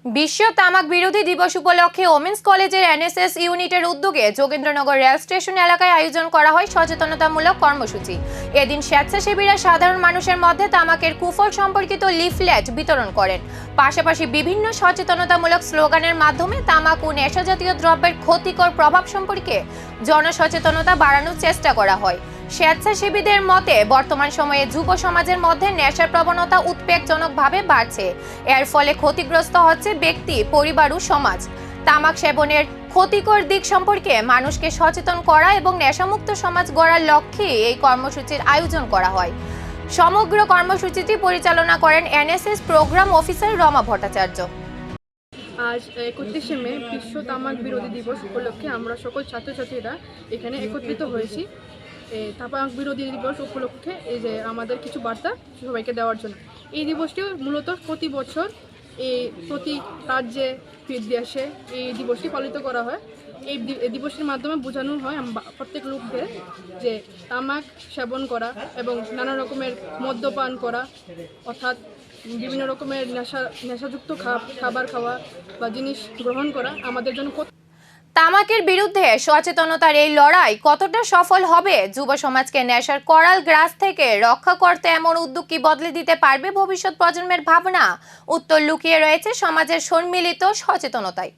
বিশ্ব তামাক বিরোধী দিবস উপলক্ষে ওমেন্স কলেজের এনএসএস ইউনিটের উদ্যোগে যোগেন্দ্রনগর রেল স্টেশন এলাকায় আয়োজন করা হয় সচেতনতামূলক কর্মসূচি। এদিন স্বেচ্ছাসেবীরা সাধারণ মানুষের মধ্যে তামাকের কুফল সম্পর্কিত লিফলেট বিতরণ করেন। পাশাপাশি বিভিন্ন সচেতনতামূলক স্লোগানের মাধ্যমে তামাক ও নেশাজাতীয় দ্রব্যের ক্ষতিকর প্রভাব সম্পর্কে জনসচেতনতা বাড়ানোর চেষ্টা করা হয়। স্বেচ্ছাসেবীদের মতে বর্তমান সময়ে যুব সমাজের মধ্যে নেশার প্রবণতা উদ্বেগজনকভাবে বাড়ছে। এর ফলে ক্ষতিগ্রস্ত হচ্ছে ব্যক্তি, পরিবার ও সমাজ। তামাক সেবনের ক্ষতিকর দিক সম্পর্কে মানুষকে সচেতন করা এবং নেশামুক্ত সমাজ গড়ার লক্ষ্যে এই কর্মসূচির আয়োজন করা হয়। সমগ্র কর্মসূচিটি পরিচালনা করেন NSS programme officer Rama Bhattacharya. আজ 31শে মে বিশ্ব তামাক বিরোধী দিবস উপলক্ষে আমরা সকল ছাত্রছাত্রীরা এখানে একত্রিত হয়েছি। তামাক বিরোধী দিবস উপলক্ষে এই যে আমাদের কিছু বার্তা সবাইকে দেওয়ার জন্য। এই দিবসটি মূলত প্রতি বছর প্রতি রাজ্যে দেশে এই দিবসটি পালিত করা হয়। এই দিবসের মাধ্যমে বোঝানো হয় প্রত্যেক লোকদের যে তামাক সেবন করা এবং নানা রকমের মদ্যপান করা, অর্থাৎ বিভিন্ন রকমের নেশাযুক্ত খাবার খাওয়া বা জিনিস গ্রহণ করা আমাদের জন্য। তামাকের বিরুদ্ধে সচেতনতার এই লড়াই কতটা সফল হবে? যুব সমাজকে নেশার করাল গ্রাস থেকে রক্ষা করতে এমন উদ্যোগ কি বদলে দিতে পারবে ভবিষ্যৎ প্রজন্মের ভাবনা? উত্তর লুকিয়ে রয়েছে সমাজের সম্মিলিত সচেতনতায়।